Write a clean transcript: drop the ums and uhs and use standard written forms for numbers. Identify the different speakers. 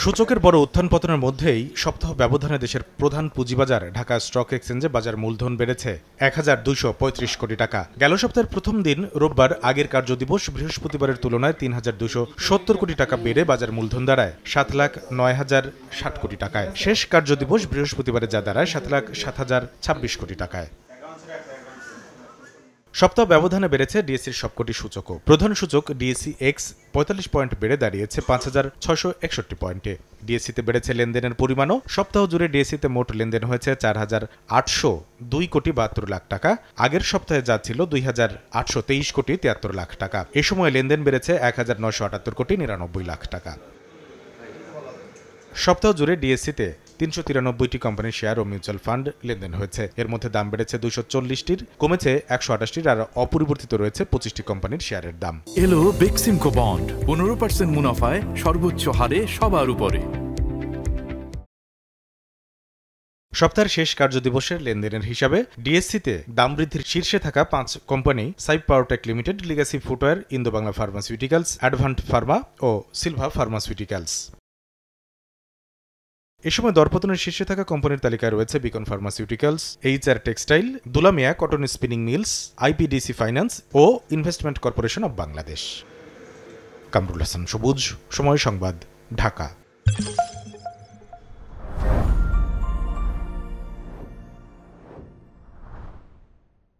Speaker 1: সূচকের বড় উত্থান পতনের মধ্যেই সপ্তাহ ব্যবধানে দেশের প্রধান পুঁজিবাজার ঢাকা স্টক এক্সচেঞ্জে বাজার মূলধন বেড়েছে ১,২৩৫ কোটি টাকা। গেল সপ্তাহের প্রথম দিন রোববার আগের কার্যদিবস বৃহস্পতিবারের তুলনায় ৩,২৭০ কোটি টাকা বেড়ে বাজার মূলধন দাঁড়ায় ৭,০৯,০৬০ কোটি টাকায়। শেষ কার্যদিবস বৃহস্পতিবারে যা দাঁড়ায় ৭,০৭,০২৬ কোটি টাকায়। সপ্তাহ ব্যবধানে বেড়েছে ডিএসসির সবকটি সূচকও। প্রধান সূচক ডিএসসি এক্স ৪৫ পয়েন্ট বেড়ে দাঁড়িয়েছে ৫,৬৬১ পয়েন্টে। ডিএসসিতে বেড়েছে লেনদেনের পরিমাণও। সপ্তাহ জুড়ে ডিএসসিতে মোট লেনদেন হয়েছে ৪,৮০২ কোটি ৭২ লাখ টাকা। আগের সপ্তাহে যা ছিল ২,৮২৩ কোটি ৭৩ লাখ টাকা। এ সময় লেনদেন বেড়েছে ১,৯৭৮ কোটি ৯৯ লাখ টাকা। সপ্তাহ জুড়ে ডিএসসিতে ৩৯৩টি কোম্পানির শেয়ার ও মিউচুয়াল ফান্ড লেনদেন হয়েছে। এর মধ্যে দাম বেড়েছে ২৪০টির, কমেছে ১২৮টির, আর অপরিবর্তিত রয়েছে ২৫টি কোম্পানির শেয়ারের দাম।
Speaker 2: এলো বেক্সিমকো বন্ড ১৫% মুনাফায় সর্বোচ্চ হারে সবার উপরে।
Speaker 1: সপ্তাহের শেষ কার্যদিবসের লেনদেনের হিসাবে ডিএসসিতে দাম বৃদ্ধির শীর্ষে থাকা ৫ কোম্পানি সাইপ Powertec limited, legacy footwear, Indo Bangla pharmaceuticals, Advent pharma ও সিলভা ফার্মাসিউটিক্যালস। এ সময় দরপতনের শীর্ষে থাকা কোম্পানির তালিকায় রয়েছে Beacon pharmaceuticals, HR textile, Dulamia cotton spinning mills, IPDC finance ও investment corporation of Bangladesh. Kamrul Hasan Sabuj, Somoy সংবাদ, ঢাকা।